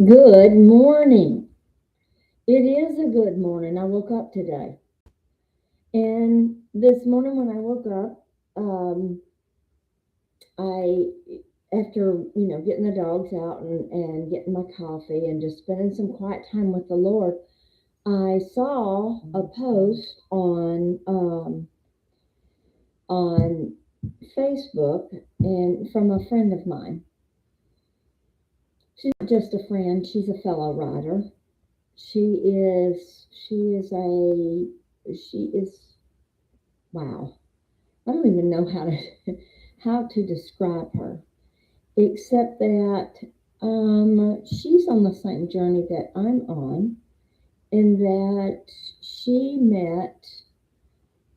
Good morning. It is a good morning. I woke up today. And this morning when I woke up, I, after, getting the dogs out and getting my coffee and just spending some quiet time with the Lord, I saw a post on Facebook and from a friend of mine. She's not just a friend, she's a fellow writer. She is wow. I don't even know how to describe her, except that she's on the same journey that I'm on, in that she met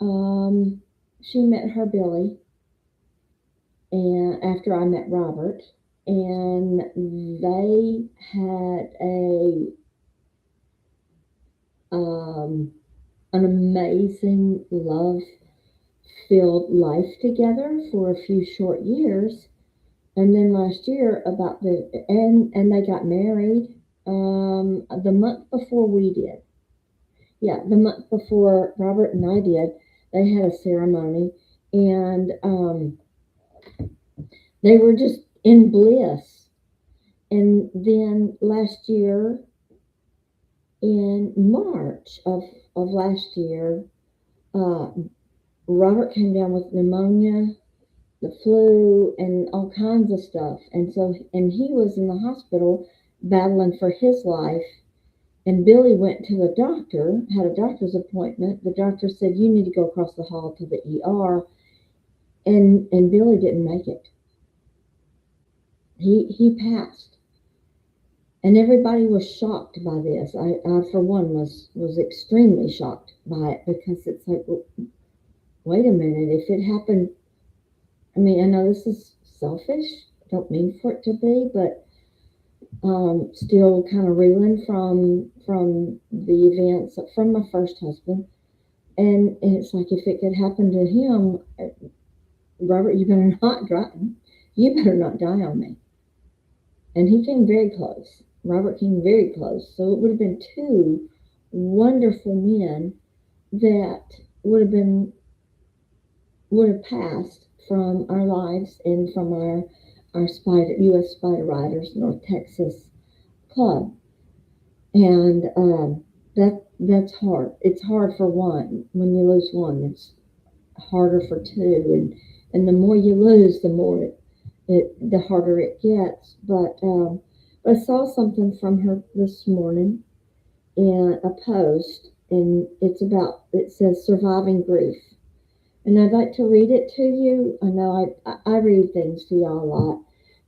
um, she met her Billy, and after I met Robert, and they had a um, an amazing love filled life together for a few short years. And then last year, and they got married the month before we did. Yeah, the month before Robert and I did, they had a ceremony, and they were just in bliss. And then last year, in March of last year, uh, Robert came down with pneumonia, the flu, and all kinds of stuff. And he was in the hospital battling for his life. And Billy went to the doctor, had a doctor's appointment. The doctor said, "You need to go across the hall to the ER." And Billy didn't make it. He passed. And everybody was shocked by this. I for one, was extremely shocked by it, because it's like, well, wait a minute, if it happened, I mean, I know this is selfish. I don't mean for it to be, but still kind of reeling from the events from my first husband. And it's like, if it could happen to him, Robert, you better not die on me. And he came very close. Robert came very close. So it would have been two wonderful men that would have been would have passed from our lives and from our U.S. Spider Riders North Texas club. And that's hard. It's hard for one. When you lose one, it's harder for two. And the more you lose, the harder it gets. But I saw something from her this morning in a post, and it says surviving grief. And I'd like to read it to you. I know I read things to y'all a lot,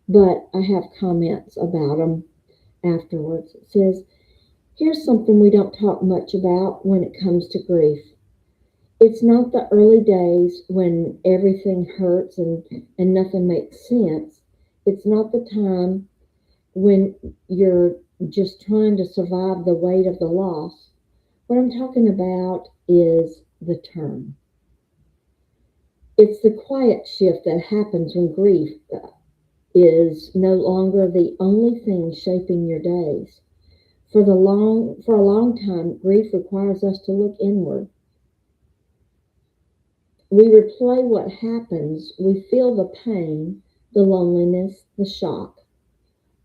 but I have comments about them afterwards. It says, "Here's something we don't talk much about when it comes to grief. It's not the early days when everything hurts and nothing makes sense. It's not the time when you're just trying to survive the weight of the loss. What I'm talking about is the turn. It's the quiet shift that happens when grief is no longer the only thing shaping your days. For a long time, grief requires us to look inward. We replay what happens, we feel the pain, the loneliness, the shock.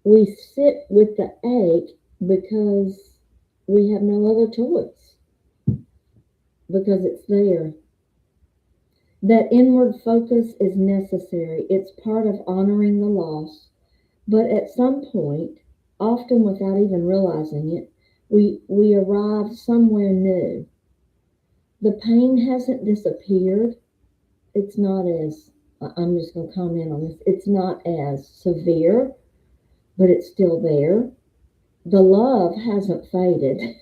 We sit with the ache because we have no other choice, because it's there. That inward focus is necessary. It's part of honoring the loss. But at some point, often without even realizing it, we arrive somewhere new. The pain hasn't disappeared. It's not as, I'm just going to comment on this, it's not as severe, but it's still there. The love hasn't faded.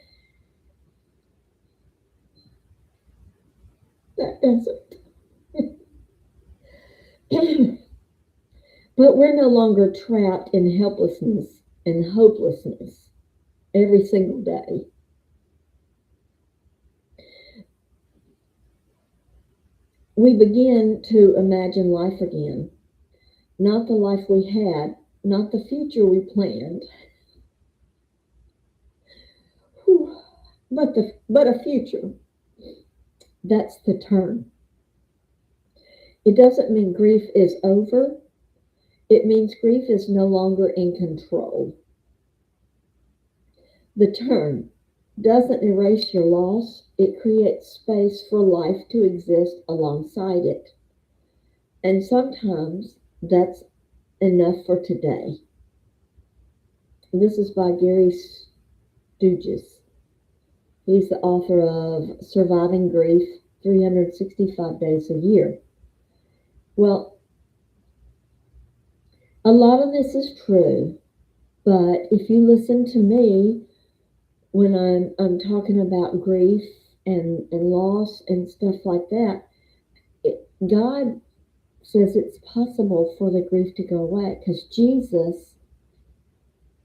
That doesn't. But we're no longer trapped in helplessness and hopelessness every single day. We begin to imagine life again. Not the life we had, not the future we planned, Whew. But a future. That's the turn. It doesn't mean grief is over. It means grief is no longer in control. The turn doesn't erase your loss, it creates space for life to exist alongside it. And sometimes that's enough for today. This is by Gary Stooges. He's the author of Surviving Grief 365 Days a Year. Well, a lot of this is true, but if you listen to me when I'm talking about grief and loss and stuff like that, God says it's possible for the grief to go away because Jesus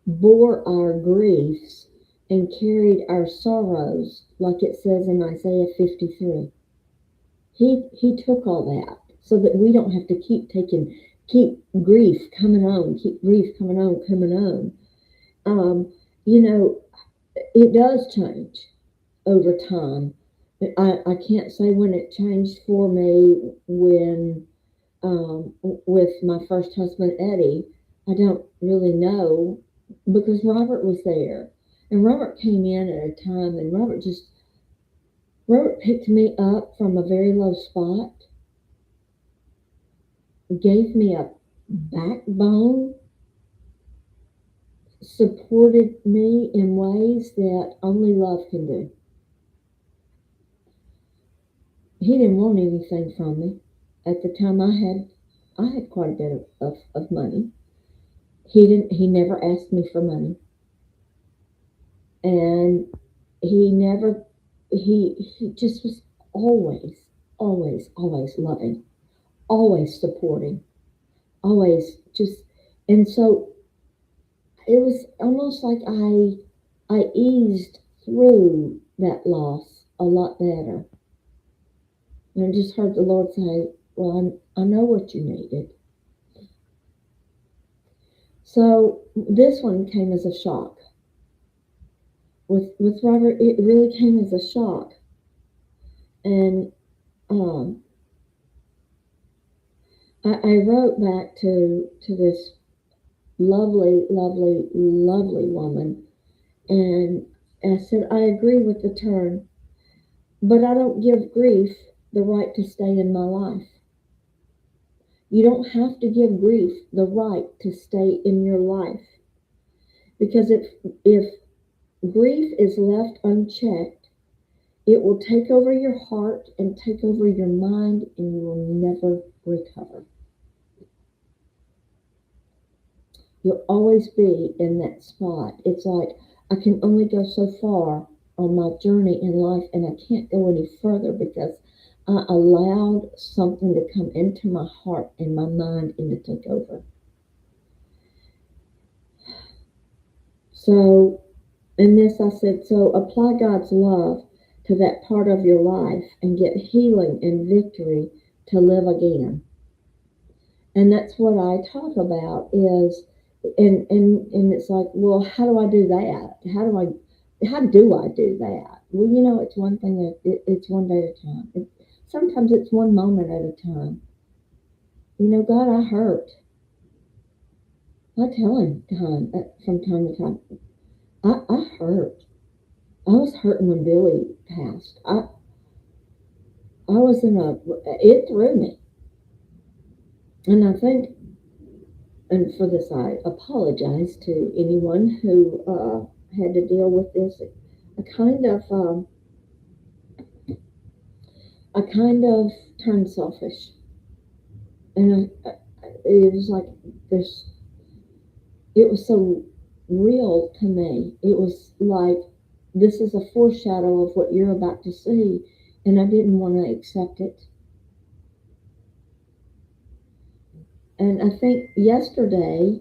bore our griefs and carried our sorrows, like it says in Isaiah 53. He took all that so that we don't have to keep grief coming on, keep grief coming on, coming on. Um, you know, it does change over time. I can't say when it changed for me with my first husband, Eddie. I don't really know because Robert was there. And Robert came in at a time and Robert picked me up from a very low spot, gave me a backbone, supported me in ways that only love can do. He didn't want anything from me. At the time I had quite a bit of money. He never asked me for money. And he never he just was always loving, always supporting, always just and so it was almost like I eased through that loss a lot better. And I just heard the Lord say, well, I know what you needed. So this one came as a shock. With Robert, it really came as a shock. And um, I wrote back to this lovely woman, and I said, I agree with the turn, but I don't give grief the right to stay in my life. You don't have to give grief the right to stay in your life because if grief is left unchecked, it will take over your heart and take over your mind, and you will never recover. You'll always be in that spot. It's like I can only go so far on my journey in life, and I can't go any further because I allowed something to come into my heart and my mind and to take over. So, in this, I said, so apply God's love to that part of your life and get healing and victory to live again. And that's what I talk about is and it's like, well, how do I do that? How do I do that? Well, it's one thing it's one day at a time. Sometimes it's one moment at a time. God, I hurt. I tell him from time to time. I hurt. I was hurting when Billy passed. I was it threw me. And I think, and for this, I apologize to anyone who had to deal with this. I kind of, I kind of turned selfish, and it was like this. It was so real to me. It was like this is a foreshadow of what you're about to see, and I didn't want to accept it. And I think yesterday,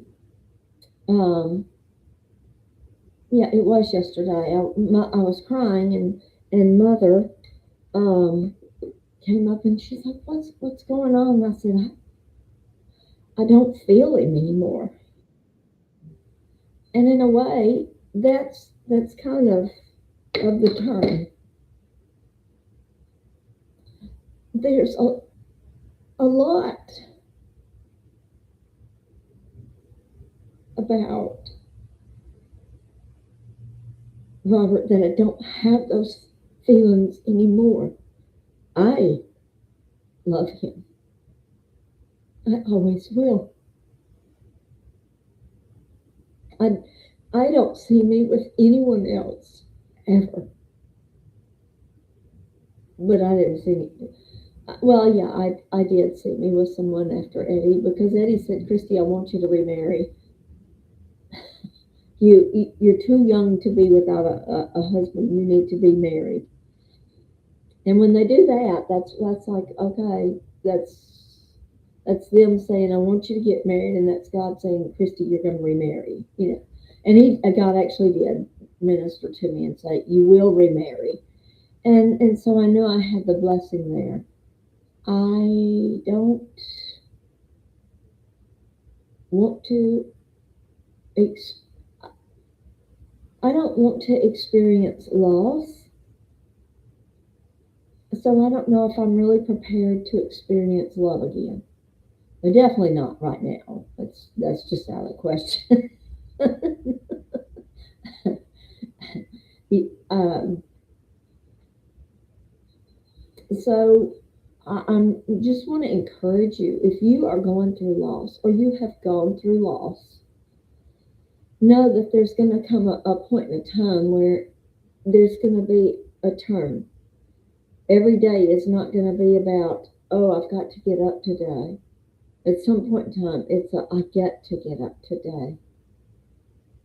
um, yeah, it was yesterday. I was crying, and mother um, came up and she's like, "What's going on?" And I said, I don't feel him anymore. And in a way, that's kind of of the term, there's a lot about Robert that I don't have those feelings anymore. I love him. I always will. I, I don't see me with anyone else ever. But I didn't see me. Well, yeah, I did see me with someone after Eddie because Eddie said, Christy, I want you to remarry. You're too young to be without a husband. You need to be married. And when they do that, that's like, okay, that's them saying, I want you to get married, and that's God saying, Christy, you're going to remarry. And God actually did minister to me and say, you will remarry. And so I know I had the blessing there. I don't want to ex- I don't want to experience loss. So I don't know if I'm really prepared to experience love again. But definitely not right now. That's just out of the question. um, so I'm just want to encourage you, if you are going through loss or you have gone through loss, know that there's going to come a point in a time where there's going to be a turn. Every day is not going to be about, oh, I've got to get up today. At some point in time, I get to get up today.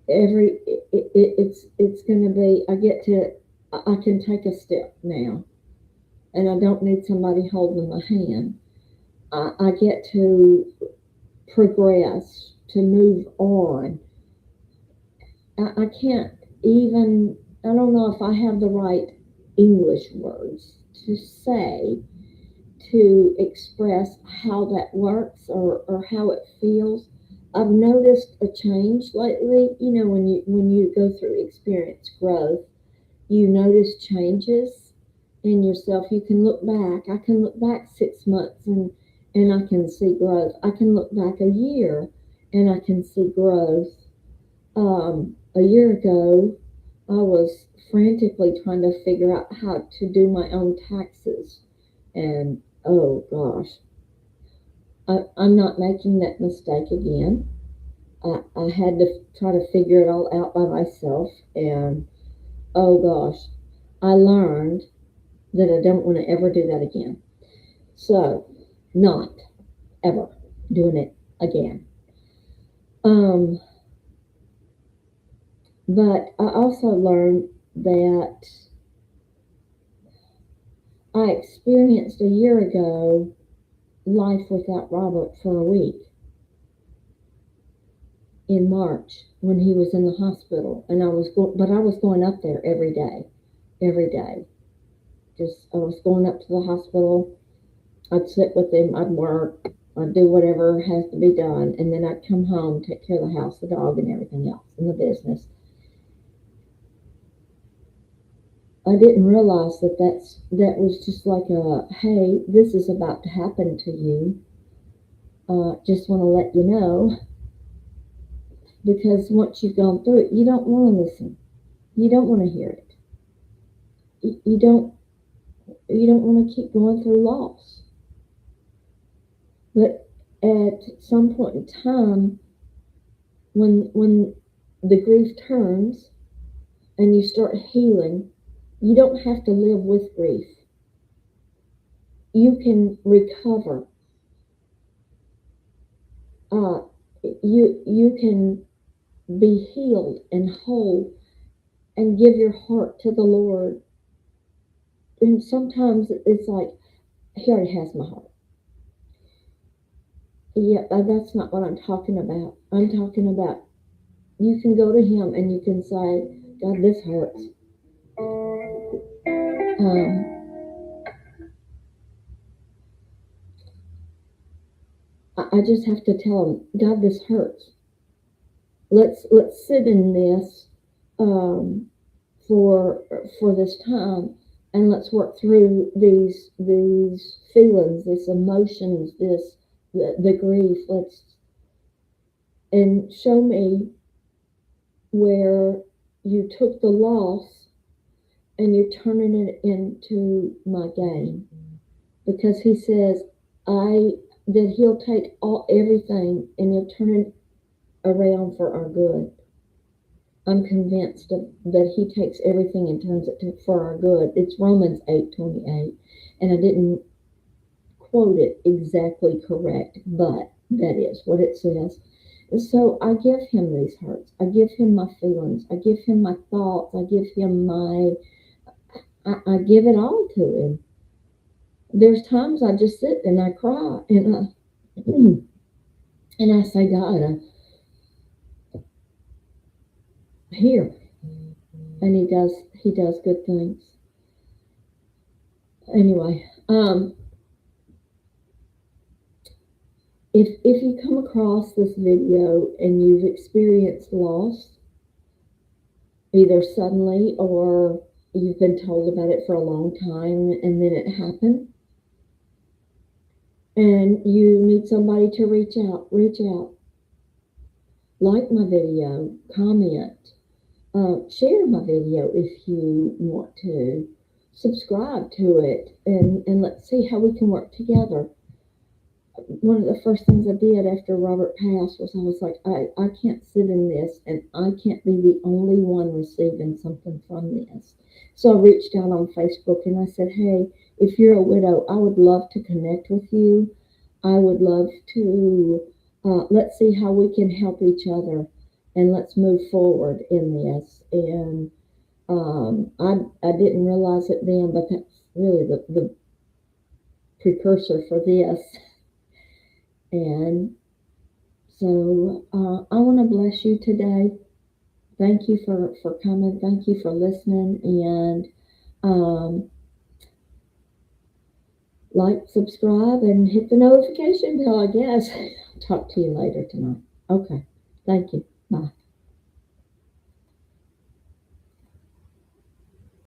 It's going to be, I can take a step now, and I don't need somebody holding my hand. I get to progress, to move on. I can't even, I don't know if I have the right English words to say to express how that works or how it feels. I've noticed a change lately. When you go through experience growth, you notice changes in yourself. You can look back. I can look back 6 months and I can see growth. I can look back a year and I can see growth. A year ago, I was frantically trying to figure out how to do my own taxes. And oh gosh, I'm not making that mistake again. I had to try to figure it all out by myself. And oh gosh, I learned that I don't want to ever do that again. So, not ever doing it again. Um, but I also learned that I experienced a year ago life without Robert for a week in March when he was in the hospital, and I was going up there every day. Just I was going up to the hospital. I'd sit with him. I'd work. I'd do whatever has to be done, and then I'd come home, take care of the house, the dog, and everything else, and the business. I didn't realize that was just like a, hey, this is about to happen to you. Just want to let you know, because once you've gone through it, you don't want to listen. You don't want to hear it. You don't want to keep going through loss. But at some point in time, when the grief turns and you start healing, you don't have to live with grief. You can recover. Uh, you can be healed and whole and give your heart to the Lord. And sometimes it's like, He already has my heart. Yeah, that's not what I'm talking about. I'm talking about you can go to Him and you can say, God, this hurts. I just have to tell Him, God, this hurts. Let's sit in this for this time, and let's work through these feelings, these emotions, this the grief. Let's and show me where you took the loss and you're turning it into my gain, because he says I that he'll take all everything and he'll turn it around for our good. I'm convinced that he takes everything and turns it for our good. It's Romans 8:28, and I didn't quote it exactly correct, but that is what it says. And so I give him these hurts. I give him my feelings. I give him my thoughts. I give him I give it all to him. There's times I just sit and I cry and I say, God, here, and he does good things. Anyway, if you come across this video and you've experienced loss, either suddenly or you've been told about it for a long time and then it happened, and you need somebody to reach out, like my video, comment, share my video if you want to, subscribe to it, and let's see how we can work together. One of the first things I did after Robert passed was I was like, I can't sit in this and I can't be the only one receiving something from this. So I reached out on Facebook and I said, hey, if you're a widow, I would love to connect with you. I would love to, let's see how we can help each other and let's move forward in this. And I didn't realize it then, but that's really the precursor for this. And so I want to bless you today. Thank you for coming. Thank you for listening. And like, subscribe, and hit the notification bell, I guess. Talk to you later tonight. Okay. Thank you. Bye.